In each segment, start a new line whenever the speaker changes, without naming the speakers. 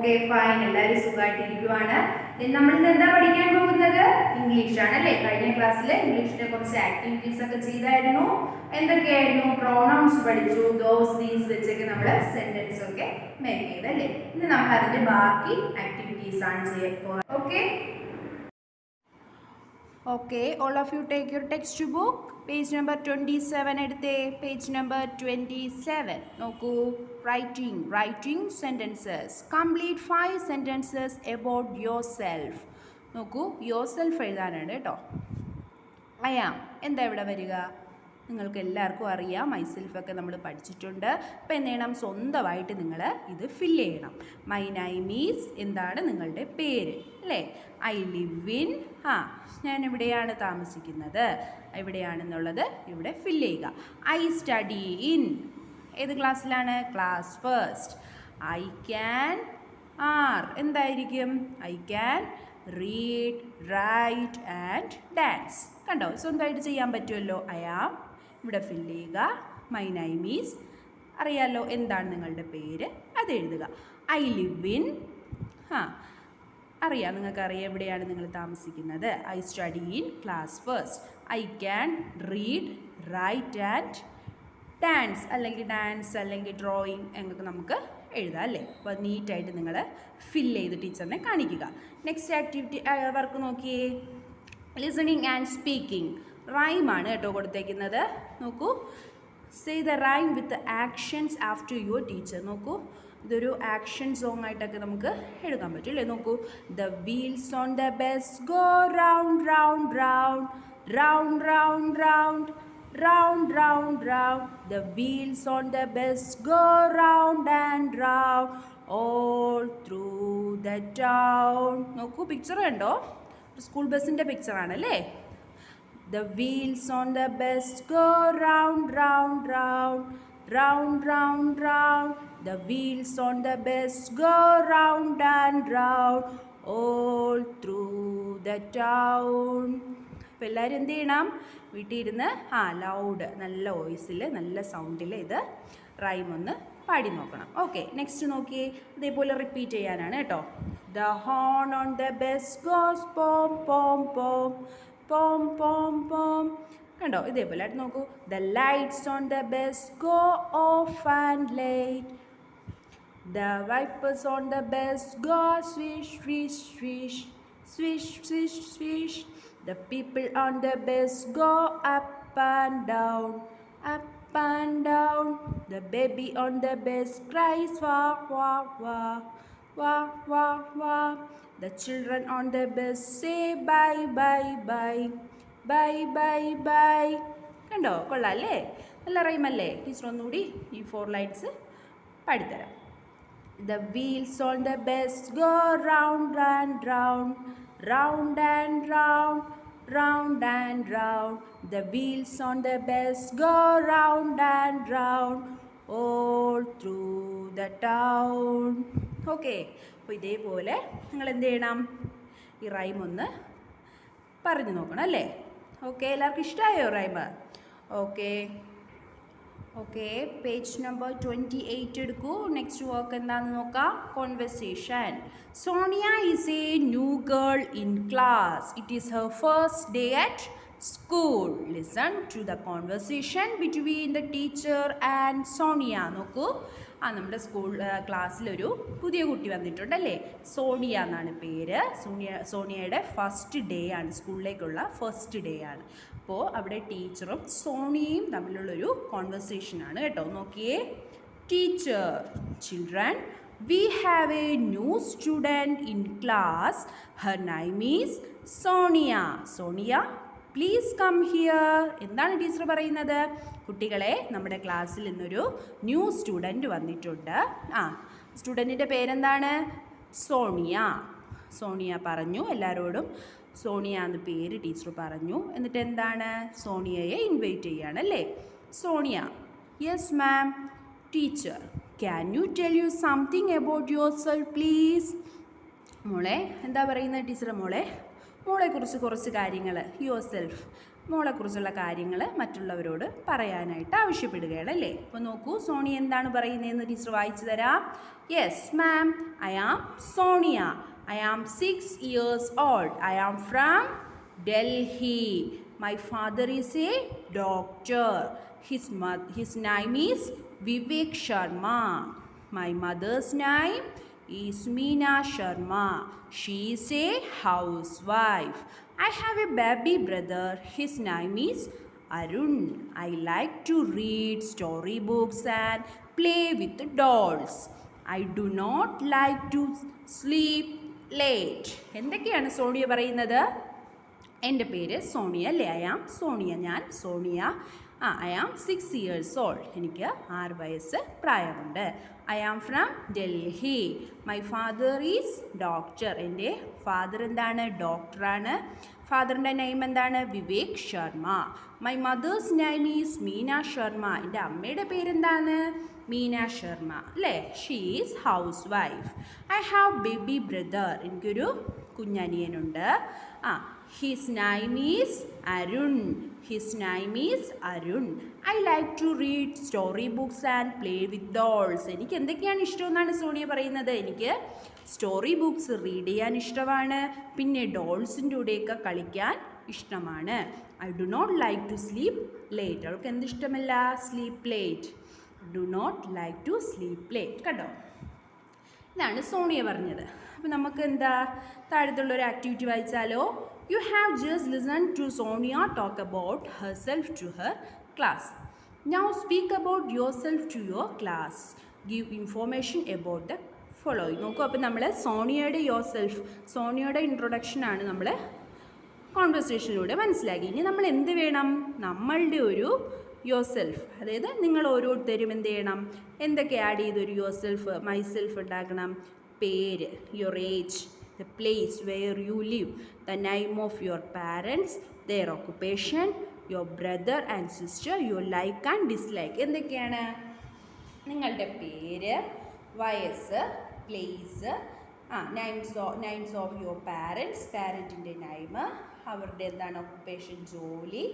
Okay fine, എല്ലാവരും സുഖമായിട്ടിരിക്കുവാണ്. നമ്മൾ ഇന്ന് എന്താ പഠിക്കാൻ പോകുന്നത്? ഇംഗ്ലീഷ് ആണല്ലേ. കഴിഞ്ഞ ക്ലാസ്സിൽ ഇംഗ്ലീഷിന്റെ കുറച്ച് ആക്ടിവിറ്റീസ് ഒക്കെ ചെയ്തായിരുന്നു. എന്തൊക്കെയായിരുന്നു? പ്രൊനൗൺസ് പഠിച്ചു, ദോസ് ദീസ് വെച്ചൊക്കെ നമ്മൾ സെന്റൻസ് ഒക്കെ മേക്ക് ചെയ്തല്ലേ. ഇന്ന് നമ്മൾ അതിന്റെ ബാക്കി ആക്ടിവിറ്റീസ് ആണ് ചെയ്യാൻ പോകുന്നത്. Okay, all of you take your textbook. Page number 27 എടുത്തേ. Page number 27. നോക്കൂ. Writing sentences. Complete 5 sentences about yourself. നോക്കൂ, yourself എഴുതാനാണ് കേട്ടോ. I am. എന്താ ഇവിടെ വരിക? നിങ്ങൾക്ക് എല്ലാവർക്കും അറിയാം, മൈസെൽഫൊക്കെ നമ്മൾ പഠിച്ചിട്ടുണ്ട്. അപ്പോൾ എന്ത് ചെയ്യണം? സ്വന്തമായിട്ട് നിങ്ങൾ ഇത് ഫില്ല് ചെയ്യണം. മൈ നൈം ഈസ്, എന്താണ് നിങ്ങളുടെ പേര് അല്ലേ? ഐ ലിവ് ഇൻ, ഞാൻ എവിടെയാണ് താമസിക്കുന്നത്, എവിടെയാണെന്നുള്ളത് ഇവിടെ ഫില്ല് ചെയ്യുക. ഐ സ്റ്റഡി ഇൻ, ഏത് ക്ലാസ്സിലാണ്? Class first. ഐ ക്യാൻ, എന്തായിരിക്കും? I can read, write and dance. കണ്ടോ, സ്വന്തമായിട്ട് ചെയ്യാൻ പറ്റുമല്ലോ. ഐ ആം ഇവിടെ ഫില്ല് ചെയ്യുക. മൈ നൈം ഈസ്, അറിയാമല്ലോ എന്താണ് നിങ്ങളുടെ പേര്, അത് എഴുതുക. ഐ ലിവ് ഇൻ, അറിയാം, നിങ്ങൾക്കറിയാം എവിടെയാണ് നിങ്ങൾ താമസിക്കുന്നത്. I study in class first. I can read, write and dance, അല്ലെങ്കിൽ ഡ്രോയിങ് എന്നൊക്കെ നമുക്ക് എഴുതാം അല്ലേ. അപ്പോൾ നീറ്റായിട്ട് നിങ്ങൾ ഫില്ല് ചെയ്ത് ടീച്ചറിനെ കാണിക്കുക. നെക്സ്റ്റ് ആക്ടിവിറ്റി വർക്ക് നോക്കിയേ. Listening and speaking. റൈമാണ് കേട്ടോ കൊടുത്തേക്കുന്നത്. നോക്കൂ. Say the rhyme with actions after your teacher. നോക്കൂ, ഇതൊരു ആക്ഷൻ സോങ് ആയിട്ടൊക്കെ നമുക്ക് എഴുതാൻ പറ്റും അല്ലേ. നോക്കൂ. The wheels on the bus go round round round round round round round round round, the wheels on the bus go round and round all through the town. നോക്കൂ, picture കണ്ടോ? School ബസ്സിൻ്റെ picture ആണല്ലേ. The wheels on the bus go round round round round round round, the wheels on the bus go round and round all through the town. അപ്പോൾ എല്ലാവരും എന്ത് ചെയ്യണം? വീട്ടിൽ ഇരുന്ന് ലൗഡ്, നല്ല വോയിസിൽ, നല്ല സൗണ്ടിൽ ഇത് റൈം ഒന്ന് പാടി നോക്കണം. ഓക്കെ, നെക്സ്റ്റ് നോക്കിയേ. അതേപോലെ റിപ്പീറ്റ് ചെയ്യാനാണ് കേട്ടോ. The horn on the bus goes പോം പോം പോം പോം പോം പോം. കണ്ടോ, ഇതേപോലെ ആയിട്ട് നോക്കൂ. The lights on the bus go of and late, the wipers on the bus go swish swish swish swish swish swish, the people on the bus go up and down, up and down, the baby on the bus cries wah wah wah wah wah wah, the children on the bus say bye bye bye bye bye bye. കണ്ടോ, കൊള്ളാല്ലേ? നല്ല റൈമല്ലേ? Teacher ഒന്നുകൂടി ഈ 4 lines പാടിത്തരാം. The wheels on the bus go round and round, round and round, round and round. The wheels on the bus go round and round all through the town. Okay, അപ്പോൾ ഇതേപോലെ നിങ്ങൾ എന്ത് ചെയ്യണം? ഈ rhyme ഒന്ന് പറഞ്ഞു നോക്കണം അല്ലേ. ഓക്കെ, എല്ലാവർക്കും ഇഷ്ടമായോ റൈം? ഓക്കെ, പേജ് നമ്പർ 28 എടുക്കൂ. നെക്സ്റ്റ് വർക്ക് എന്താണെന്ന് നോക്കാം. Conversation. Sonia is a new girl in class. It is her first day at school. Listen to the conversation between the teacher and Sonia. നോക്കൂ, നമ്മുടെ ക്ലാസ്സിലൊരു പുതിയ കുട്ടി വന്നിട്ടുണ്ടല്ലേ. സോണിയ എന്നാണ് പേര്. സോണിയയുടെ ഫസ്റ്റ് ഡേ ആണ്, സ്കൂളിലേക്കുള്ള ഫസ്റ്റ് ഡേ ആണ്. അപ്പോൾ അവിടെ ടീച്ചറും സോണിയയും തമ്മിലുള്ളൊരു കോൺവെർസേഷനാണ് കേട്ടോ. നോക്കിയേ. Teacher, children, we have a new student in class. Her name is Sonia. Sonia, please come here. എന്താണ് ടീച്ചർ പറയുന്നത്? കുട്ടികളെ, നമ്മുടെ ക്ലാസ്സിൽ ഇന്നൊരു ന്യൂ സ്റ്റുഡൻറ്റ് വന്നിട്ടുണ്ട്. സ്റ്റുഡൻറ്റിൻ്റെ പേരെന്താണ്? സോണിയ. സോണിയ പറഞ്ഞു എല്ലാവരോടും. സോണിയ എന്ന് പേര് ടീച്ചർ പറഞ്ഞു. എന്നിട്ട് എന്താണ്? സോണിയയെ ഇൻവൈറ്റ് ചെയ്യുകയാണല്ലേ. Sonia, yes ma'am. Teacher, can you tell you something about yourself please. മോളെ, എന്താ പറയുന്നത് ടീച്ചർ? മോളെക്കുറിച്ച് കുറച്ച് കാര്യങ്ങൾ, യുവർ സെൽഫ്, മോളെക്കുറിച്ചുള്ള കാര്യങ്ങൾ മറ്റുള്ളവരോട് പറയാനായിട്ട് ആവശ്യപ്പെടുകയാണ് അല്ലേ. അപ്പോൾ നോക്കൂ സോണിയ എന്താണ് പറയുന്നതെന്ന് ടീച്ചർ വായിച്ചു തരാം. Yes ma'am, I am Sonia. I am 6 years old. I am from Delhi. My father is a doctor. His name is Vivek Sharma. My mother's name is Meena Sharma. She is a housewife. I have a baby brother. His name is Arun. I like to read storybooks and play with dolls. I do not like to sleep late. എന്തൊക്കെയാണ് സോണിയ പറയുന്നത്? എൻ്റെ പേര് സോണിയ അല്ലേ. I am Sonia, ഞാൻ Sonia. I am 6 years old. എനിക്ക് 6 വയസ്സ് പ്രായമുണ്ട്. I am from Delhi. My father is doctor. എൻ്റെ ഫാദർ എന്താണ്? ഡോക്ടറാണ്. ഫാദറിൻ്റെ നെയിം എന്താണ്? Vivek Sharma. My mother's name is Meena Sharma. എൻ്റെ അമ്മയുടെ പേരെന്താണ്? മീന ശർമ്മ അല്ലേ. She is housewife. I have baby brother. എനിക്കൊരു കുഞ്ഞനിയനുണ്ട്. His name is Arun. His name is Arun. I like to read story books and play with dolls. എനിക്ക് എന്തൊക്കെയാണ് ഇഷ്ടമെന്നാണ് സോണിയ പറയുന്നത്? എനിക്ക് സ്റ്റോറി ബുക്സ് റീഡ് ചെയ്യാൻ ഇഷ്ടമാണ്, പിന്നെ ഡോൾസിൻ്റെ കൂടെയൊക്കെ കളിക്കാൻ ഇഷ്ടമാണ്. I do not like to sleep late. അവൾക്ക് എന്തിഷ്ടമല്ല? Sleep late. Do not like to sleep late. കേട്ടോ, ഇതാണ് സോണിയ പറഞ്ഞത്. അപ്പോൾ നമുക്ക് എന്താ താഴത്തുള്ളൊരു ആക്ടിവിറ്റി വായിച്ചാലോ? You have just listened to Sonia talk about herself to her class. Now speak about yourself to your class. Give information about the following. നോക്കൂ, അപ്പോൾ നമ്മൾ സോണിയയുടെ യോർസെൽഫ്, സോണിയയുടെ ഇൻട്രൊഡക്ഷനാണ് നമ്മൾ കോൺവെർസേഷനിലൂടെ മനസ്സിലാക്കി. ഇനി നമ്മൾ എന്ത് വേണം? നമ്മളുടെ ഒരു യോർസെൽഫ്, അതായത് നിങ്ങൾ ഓരോരുത്തരും എന്ത് ചെയ്യണം? എന്തൊക്കെ ആഡ് ചെയ്തൊരു യോർസെൽഫ്, മൈസെൽഫ് ഉണ്ടാക്കണം? പേര്, your age, the place where you live, the name of your parents, their occupation, your brother and sister, your like and dislike. എന്തൊക്കെയാണ്? നിങ്ങളുടെ പേര്, വയസ്സ്, place, names of your parents, പാരൻറ്റിൻ്റെ നെയിം, അവരുടെ എന്താണ് ഒക്കുപ്പേഷൻ, ജോലി,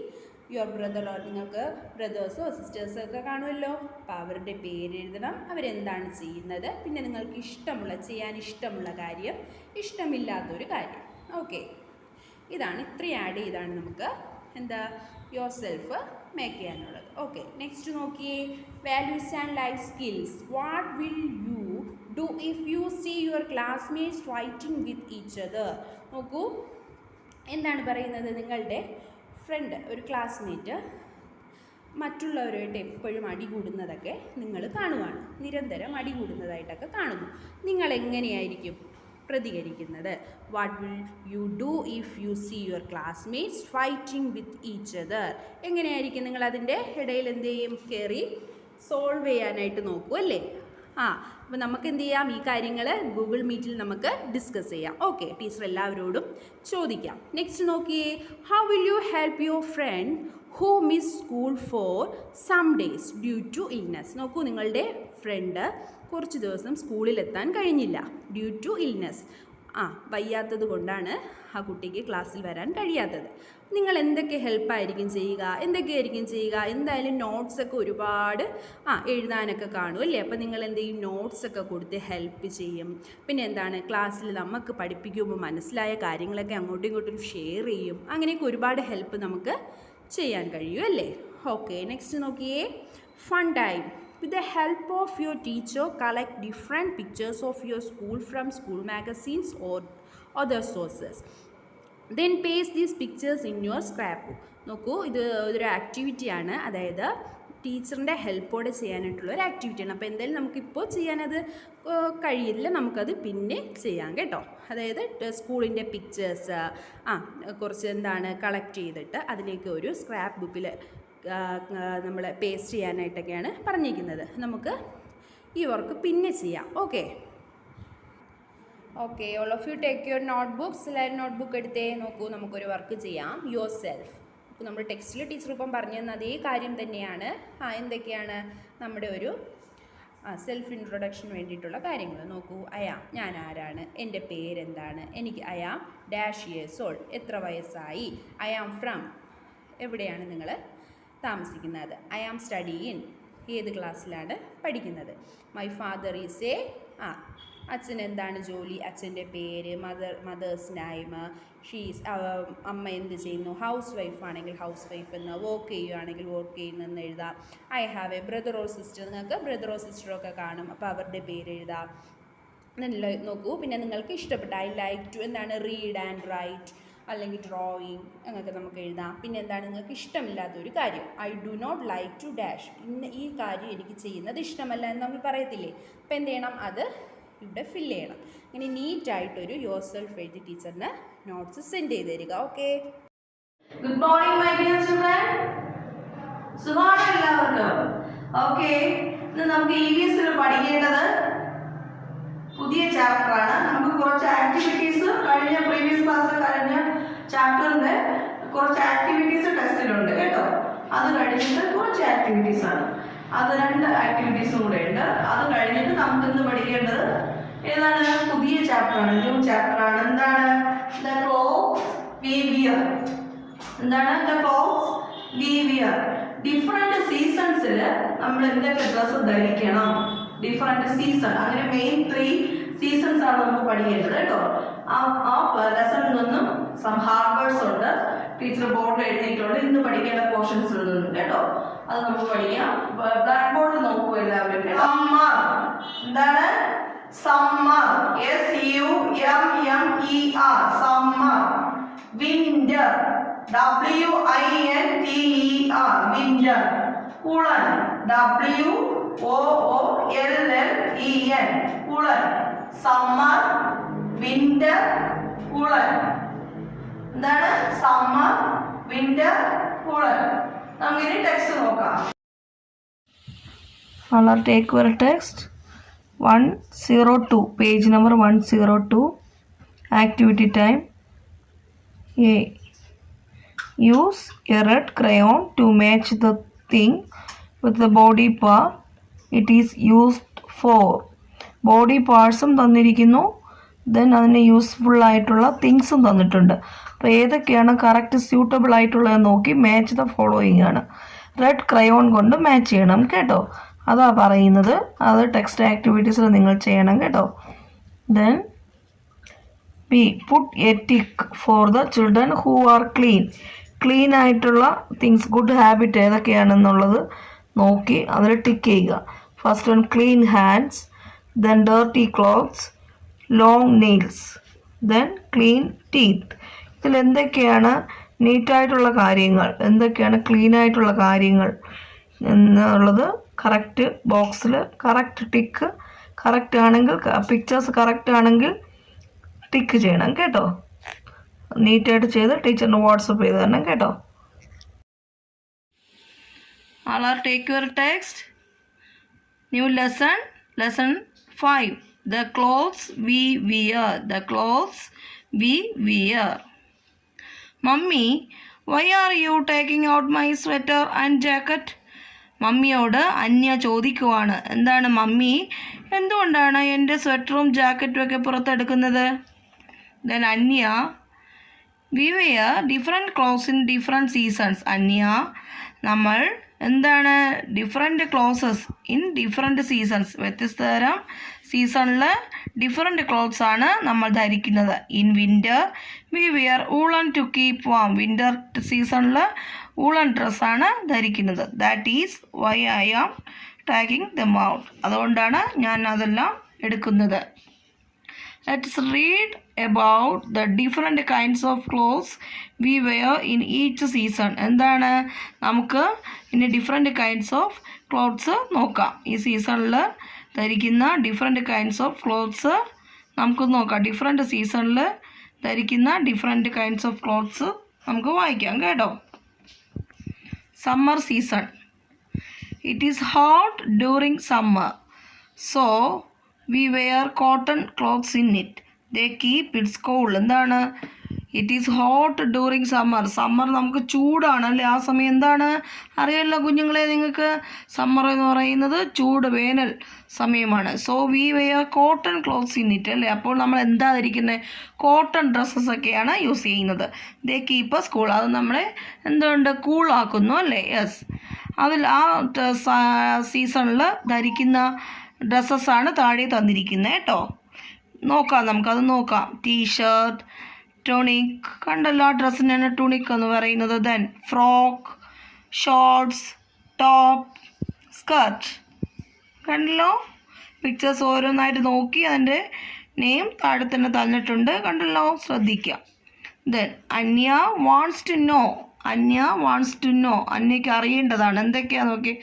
യുവർ ബ്രദർ, നിങ്ങൾക്ക് ബ്രദേഴ്സോ സിസ്റ്റേഴ്സോ ഒക്കെ കാണുമല്ലോ, അപ്പോൾ അവരുടെ പേര് എഴുതണം, അവരെന്താണ് ചെയ്യുന്നത്, പിന്നെ നിങ്ങൾക്ക് ഇഷ്ടമുള്ള, ചെയ്യാൻ ഇഷ്ടമുള്ള കാര്യം, ഇഷ്ടമില്ലാത്തൊരു കാര്യം. ഓക്കെ, ഇതാണ് ഇത്രയും ആഡ് ചെയ്താണ് നമുക്ക് എന്താ യുവർ സെൽഫ് മേക്ക് ചെയ്യാനുള്ളത്. ഓക്കെ, നെക്സ്റ്റ് നോക്കിയേ, values and life skills. What will you do if you see your classmates fighting with each other? നോക്കൂ, എന്താണ് പറയുന്നത്? നിങ്ങളുടെ ഫ്രണ്ട്, ഒരു ക്ലാസ്മേറ്റ് മറ്റുള്ളവരുമായിട്ട് എപ്പോഴും അടി കൂടുന്നതൊക്കെ നിങ്ങൾ കാണുകയാണ്, നിരന്തരം അടി കൂടുന്നതായിട്ടൊക്കെ കാണുന്നു. നിങ്ങൾ എങ്ങനെയായിരിക്കും പ്രതികരിക്കുന്നത്? What will you do if you see your classmates fighting with each other? എങ്ങനെയായിരിക്കും നിങ്ങൾ അതിൻ്റെ ഇടയിൽ എന്ത് ചെയ്യും? കയറി സോൾവ് ചെയ്യാനായിട്ട് നോക്കൂ അല്ലേ? അപ്പോൾ നമുക്ക് എന്ത് ചെയ്യാം? ഈ കാര്യങ്ങൾ ഗൂഗിൾ മീറ്റിൽ നമുക്ക് ഡിസ്കസ് ചെയ്യാം. ഓക്കെ, ടീച്ചർ എല്ലാവരോടും ചോദിക്കാം. നെക്സ്റ്റ് നോക്കിയേ, how will you help your friend who miss school for some days due to illness? നോക്കൂ, നിങ്ങളുടെ ഫ്രണ്ട് കുറച്ച് ദിവസം സ്കൂളിലെത്താൻ കഴിഞ്ഞില്ല, ഡ്യൂ ടു ഇൽനെസ്. വയ്യാത്തത് കൊണ്ടാണ് ആ കുട്ടിക്ക് ക്ലാസ്സിൽ വരാൻ കഴിയാത്തത്. നിങ്ങൾ എന്തൊക്കെ ഹെൽപ്പായിരിക്കും ചെയ്യുക? എന്തായാലും നോട്ട്സൊക്കെ ഒരുപാട് എഴുതാനൊക്കെ കാണും അല്ലേ? അപ്പോൾ നിങ്ങൾ എന്ത് ചെയ്യും? നോട്ട്സൊക്കെ കൊടുത്ത് ഹെൽപ്പ് ചെയ്യും. പിന്നെ എന്താണ്, ക്ലാസ്സിൽ നമുക്ക് പഠിപ്പിക്കുമ്പോൾ മനസ്സിലായ കാര്യങ്ങളൊക്കെ അങ്ങോട്ടും ഇങ്ങോട്ടും ഷെയർ ചെയ്യും. അങ്ങനെയൊക്കെ ഒരുപാട് ഹെൽപ്പ് നമുക്ക് ചെയ്യാൻ കഴിയും അല്ലേ? ഓക്കെ, നെക്സ്റ്റ് നോക്കിയേ, fun time. With the help of your teacher, collect different pictures of your school from school magazines or other sources. Then paste these pictures in your scrapbook. നോക്കൂ, ഇത് ഒരു ആക്ടിവിറ്റിയാണ്, അതായത് ടീച്ചറിൻ്റെ ഹെൽപ്പോടെ ചെയ്യാനായിട്ടുള്ളൊരു ആക്ടിവിറ്റിയാണ്. അപ്പോൾ എന്തായാലും നമുക്കിപ്പോൾ ചെയ്യാനത് കഴിയില്ല, നമുക്കത് പിന്നെ ചെയ്യാം കേട്ടോ. അതായത് സ്കൂളിൻ്റെ പിക്ചേഴ്സ് കുറച്ച് എന്താണ് കളക്ട് ചെയ്തിട്ട് അതിലേക്ക് ഒരു സ്ക്രാപ്പ് ബുക്കിൽ നമ്മൾ പേസ്റ്റ് ചെയ്യാനായിട്ടൊക്കെയാണ് പറഞ്ഞിരിക്കുന്നത്. നമുക്ക് ഈ വർക്ക് പിന്നെ ചെയ്യാം. Okay, all of you take your notebooks. എല്ലാവരും നോട്ട്ബുക്ക് എടുത്തേ. നോക്കൂ, നമുക്കൊരു വർക്ക് ചെയ്യാം, യുവർ സെൽഫ്. അപ്പോൾ നമ്മുടെ ടെക്സ്റ്റിൽ ടീച്ചർ ഇപ്പം പറഞ്ഞു തന്ന അതേ കാര്യം തന്നെയാണ്. എന്തൊക്കെയാണ് നമ്മുടെ ഒരു സെൽഫ് ഇൻട്രൊഡക്ഷൻ വേണ്ടിയിട്ടുള്ള കാര്യങ്ങൾ. നോക്കൂ, ഞാൻ ആരാണ്, എൻ്റെ പേരെന്താണ്, എനിക്ക് I am dash years old, എത്ര വയസ്സായി, ഐ ആം ഫ്രം എവിടെയാണ് നിങ്ങൾ താമസിക്കുന്നത്? ഐ ആം സ്റ്റഡി ഇൻ ഏത് ക്ലാസ്സിലാണ് പഠിക്കുന്നത്? മൈ ഫാദർ ഈസ് എ അച്ഛൻ എന്താണ് ജോലി? അച്ഛൻ്റെ പേര്, മദേഴ്സ് നെയിം, ഷീസ് അമ്മ എന്ത് ചെയ്യുന്നു? ഹൗസ് വൈഫ് ആണെങ്കിൽ ഹൗസ് വൈഫ് എന്ന്, വർക്ക് ചെയ്യുകയാണെങ്കിൽ വർക്ക് ചെയ്യുന്നതെന്ന് എഴുതാം. I have A brother or sister, നിങ്ങൾക്ക് ബ്രദർ ഓർ സിസ്റ്ററോ ഒക്കെ കാണും, അപ്പോൾ അവരുടെ പേര് എഴുതാം. നോക്കൂ, പിന്നെ നിങ്ങൾക്ക് ഇഷ്ടപ്പെട്ട ഐ ലൈക്ക് ടു എന്താണ്? റീഡ് ആൻഡ് റൈറ്റ് അല്ലെങ്കിൽ ഡ്രോയിങ് അങ്ങനെയൊക്കെ നമുക്ക് എഴുതാം. പിന്നെ എന്താണ് നിങ്ങൾക്ക് ഇഷ്ടമില്ലാത്തൊരു കാര്യം? I do not like to dash, ഈ കാര്യം എനിക്ക് ചെയ്യുന്നത് ഇഷ്ടമല്ല എന്ന് നമ്മൾ പറയത്തില്ലേ? അപ്പോൾ എന്ത് ചെയ്യണം? അത് ഇവിടെ ഫില്ല് ചെയ്യണം. ഇങ്ങനെ നീറ്റായിട്ടൊരു യുവർ സെൽഫ് എഴുതി ടീച്ചറിന് നോട്ട്സ് സെൻഡ് ചെയ്ത് തരിക. Okay,
good morning my dear children. സുഖമാണോ എല്ലാവർക്കും? ഓക്കെ, ഇന്ന് നമുക്ക് EVS പഠിക്കേണ്ടത് പുതിയ ചാപ്റ്റർ ആണ്. നമുക്ക് കുറച്ച് ആക്ടിവിറ്റീസ് കഴിഞ്ഞ പ്രീവിയസ് ക്ലാസ്സിൽ കഴിഞ്ഞ ചാപ്റ്ററിന്റെ കുറച്ച് ആക്ടിവിറ്റീസ് ടെസ്റ്റിലുണ്ട് കേട്ടോ. അത് കഴിഞ്ഞിട്ട് കുറച്ച് ആക്ടിവിറ്റീസ് ആണ്, അത് 2 ആക്ടിവിറ്റീസും കൂടെ ഉണ്ട്. അത് കഴിഞ്ഞിട്ട് നമുക്ക് ഇന്ന് പഠിക്കേണ്ടത് ഏതാണ്? പുതിയ ചാപ്റ്റർ ആണ്, ന്യൂ ചാപ്റ്റർ ആണ്. എന്താണ്? The clothes we wear. എന്താണ്? The clothes we wear. Different സീസൺസിൽ നമ്മൾ എന്തൊക്കെ ഡ്രസ്സ് ധരിക്കണം? ഡിഫറെന്റ് സീസൺ, അങ്ങനെ മെയിൻ 3 സീസൺസ് ആണ് നമുക്ക് പഠിക്കേണ്ടത് കേട്ടോ. ആ ലെസണിൽ നിന്നും സം ഹാർവേഡ്സ് ഉണ്ട്, ടീച്ചർ ബോർഡിൽ എഴുതിയിട്ടുണ്ട്. ഇന്ന് പഠിക്കേണ്ട പോർഷൻസിൽ നിന്നും കേട്ടോ. അത് നമുക്ക് പഠിക്കാം. ബ്ലാക്ക് ബോർഡിൽ നോക്കൂ എല്ലാവരും. സമ്മർ. എന്താണ്? Summer, SUMMER, summer. Winter, WINTER, winter. Woollen, WOOLLEN, woollen. Summer, winter, woollen. എന്താണ്? Summer, winter, woollen. നമുക്കിനി ടെക്സ്റ്റ് നോക്കാം.
Take your text 102, page number 102. Activity time. A. Use a red crayon to match the thing with the body part it is used for. Body പാർട്സും തന്നിരിക്കുന്നു, then അതിന് useful ആയിട്ടുള്ള തിങ്സും തന്നിട്ടുണ്ട്. അപ്പോൾ ഏതൊക്കെയാണ് correct suitable ആയിട്ടുള്ളതെന്ന് നോക്കി മാച്ച് ദ ഫോളോയിങ് ആണ്. Red crayon കൊണ്ട് മാച്ച് ചെയ്യണം കേട്ടോ. അതാ പറയുന്നത്. അത് ടെക്സ്റ്റ് ആക്ടിവിറ്റീസിൽ നിങ്ങൾ ചെയ്യണം കേട്ടോ. Then B. Put a tick for the children who are clean. Clean ആയിട്ടുള്ള തിങ്സ്, ഗുഡ് ഹാബിറ്റ് ഏതൊക്കെയാണെന്നുള്ളത് നോക്കി അതിൽ ടിക്ക് ചെയ്യുക. First one clean hands, then dirty clothes, long nails, then clean teeth. ഇതിൽ എന്തൊക്കെയാണ് നീറ്റായിട്ടുള്ള കാര്യങ്ങൾ, എന്തൊക്കെയാണ് ക്ലീൻ ആയിട്ടുള്ള കാര്യങ്ങൾ എന്നുള്ളത് കറക്റ്റ് ബോക്സിൽ കറക്റ്റ് ടിക്ക്. കറക്റ്റ് ആണെങ്കിൽ, പിക്ചേഴ്സ് കറക്റ്റ് ആണെങ്കിൽ ടിക്ക് ചെയ്യണം കേട്ടോ. നീറ്റായിട്ട് ചെയ്ത് ടീച്ചറിന് വാട്സപ്പ് ചെയ്ത് തരണം കേട്ടോ. All are take your text. New lesson, lesson 5. The clothes we wear. The clothes we wear. Mummy, why are you taking out my sweater and jacket? മമ്മിയോട് അന്യ ചോദിക്കുവാണ്. എന്താണ് മമ്മി, എന്തുകൊണ്ടാണ് എൻ്റെ സ്വെറ്ററും ജാക്കറ്റും ഒക്കെ പുറത്തെടുക്കുന്നത്? Then Anya, we wear different clothes in different seasons. Anya, നമ്മൾ എന്താണ് different clothes in different seasons, വ്യത്യസ്ത തരം സീസണിൽ ഡിഫറെൻറ്റ് ക്ലോത്ത്സ് ആണ് നമ്മൾ ധരിക്കുന്നത്. In winter we wear woollen to keep warm. Winter സീസണിൽ ഊളൻ ഡ്രസ്സാണ് ധരിക്കുന്നത്. That is why I am taking them out. അതുകൊണ്ടാണ് ഞാൻ അതെല്ലാം എടുക്കുന്നത്. Let's read about the different kinds of clothes we wear in each season. എന്താണ്, നമുക്ക് ഇനി ഡിഫറെൻറ്റ് കൈൻഡ്സ് ഓഫ് ക്ലോത്ത്സ് നോക്കാം. ഈ സീസണിൽ ധരിക്കുന്ന ഡിഫറെൻറ്റ് കൈൻഡ്സ് ഓഫ് ക്ലോത്ത്സ് നമുക്ക് നോക്കാം. ഡിഫറെൻറ്റ് സീസണിൽ ധരിക്കുന്ന ഡിഫറെൻറ്റ് കൈൻഡ്സ് ഓഫ് ക്ലോത്ത്സ് നമുക്ക് വായിക്കാം കേട്ടോ. Summer season. It is hot during summer, so we wear cotton clothes in it. They keep it cool. എന്താണ്, it is hot during summer. Summer നമുക്ക് ചൂടാണ് അല്ലേ, ആ സമയം എന്താണ് അറിയാമല്ലോ കുഞ്ഞുങ്ങളെ നിങ്ങൾക്ക്. സമ്മർ എന്ന് പറയുന്നത് ചൂട്, വേനൽ സമയമാണ്. So we wear cotton clothes in it അല്ലേ. അപ്പോൾ നമ്മൾ എന്താ ധരിക്കുന്നത്? കോട്ടൺ ഡ്രസ്സസ് ഒക്കെയാണ് യൂസ് ചെയ്യുന്നത്. ദേ കീപ്പ് എസ് കൂൾ, അത് നമ്മളെ എന്തുകൊണ്ട് കൂളാക്കുന്നു അല്ലേ. യെസ്, അതിൽ ആ സീസണിൽ ധരിക്കുന്ന ഡ്രസ്സസ്സാണ് താഴെ തന്നിരിക്കുന്നത് കേട്ടോ. നോക്കാം, നമുക്കത് നോക്കാം. ടീഷർട്ട്, ടോണിക്, കണ്ടല്ലോ ആ ഡ്രസ്സിനാണ് ടൂണിക് എന്ന് പറയുന്നത്. Then frock, shorts, top, skirt, കണ്ടല്ലോ. പിക്ചേഴ്സ് ഓരോന്നായിട്ട് നോക്കി അതിൻ്റെ നെയിം താഴെ തന്നെ തന്നിട്ടുണ്ട്, കണ്ടല്ലോ, ശ്രദ്ധിക്കുക. Then Anya wants to know. Anya wants to know, അന്യയ്ക്ക് അറിയേണ്ടതാണ് എന്തൊക്കെയാണെന്ന് നോക്കി.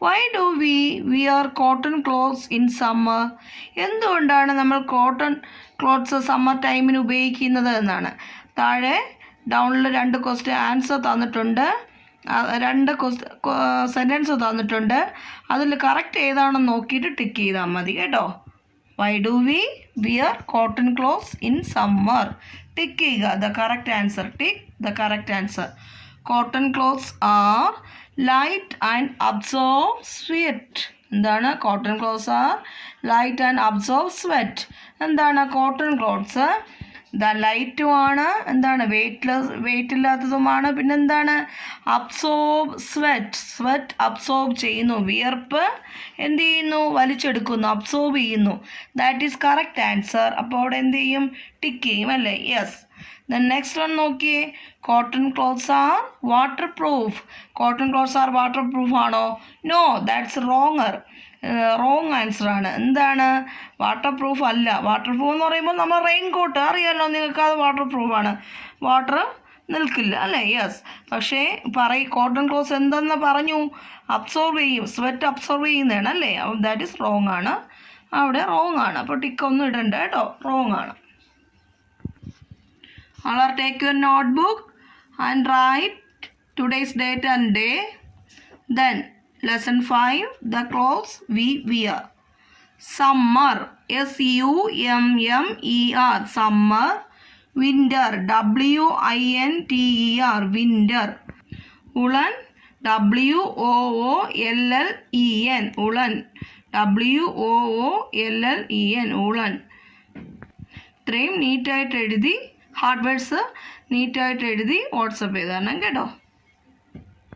Why do we wear cotton clothes in summer? എന്തുകൊണ്ടാണ് നമ്മൾ കോട്ടൺ ക്ലോത്ത്സ് സമ്മർ ടൈമിന് ഉപയോഗിക്കുന്നത് എന്നാണ്. താഴെ ഡൗണിൽ 2 ക്വസ്റ്റ്യൻ ആൻസർ തന്നിട്ടുണ്ട്, 2 സെൻറ്റൻസ് തന്നിട്ടുണ്ട്. അതിൽ കറക്റ്റ് ഏതാണെന്ന് നോക്കിയിട്ട് ടിക്ക് ചെയ്താൽ മതി കേട്ടോ. Why do we wear cotton clothes in summer? Tick ചെയ്യുക the correct answer. Tick the correct answer. Cotton clothes are light and absorb sweat. എന്താണ്? Cotton clothes are light and absorb sweat. എന്താണ് cotton clothes? ലൈറ്റുമാണ്, എന്താണ് weight ഇല്ലാത്തതുമാണ്, പിന്നെന്താണ് absorb sweat absorb ചെയ്യുന്നു, വിയർപ്പ് എന്ത് ചെയ്യുന്നു? വലിച്ചെടുക്കുന്നു, അബ്സോർബ് ചെയ്യുന്നു. That is correct answer. അപ്പോൾ അവിടെ എന്ത് ചെയ്യും? ടിക്ക് ചെയ്യും അല്ലേ. യെസ്. ദെൻ നെക്സ്റ്റ് വൺ നോക്കിയേ. Cotton clothes R water proof. Cotton clothes R water proof ആണോ? നോ, ദാറ്റ്സ് റോങ് ആൻസർ ആണ്. എന്താണ്? വാട്ടർ പ്രൂഫ് അല്ല. വാട്ടർ പ്രൂഫ് എന്ന് പറയുമ്പോൾ നമ്മൾ റെയിൻ കോട്ട് അറിയാമല്ലോ നിങ്ങൾക്ക്, അത് വാട്ടർ പ്രൂഫാണ്. വാട്ടർ നിൽക്കില്ല അല്ലേ. യെസ്. പക്ഷേ കോട്ടൺ ക്ലോത്ത്സ് എന്തെന്ന് പറഞ്ഞു? അബ്സോർബ് ചെയ്യും, സ്വെറ്റ് അബ്സോർബ് ചെയ്യുന്നതാണ് അല്ലേ. അപ്പോൾ ദാറ്റ് ഈസ് റോങ് ആണ്, അവിടെ റോങ് ആണ്. അപ്പോൾ ടിക്കൊന്നും ഇടണ്ട കേട്ടോ, റോങ് ആണ്. All are take your notebook and write today's date and day. Then lesson 5, the clothes we wear. Summer, SUMMER, summer. Winter, WINTER, winter. Woolen, WOOLLEN, woolen. WOOLLEN, woolen. ഇത്രയും നീറ്റായിട്ട് എഴുതി, ഹാർഡ് വേർഡ്സ് നീറ്റായിട്ട് എഴുതി WhatsApp ചെയ്ത് തരണം കേട്ടോ.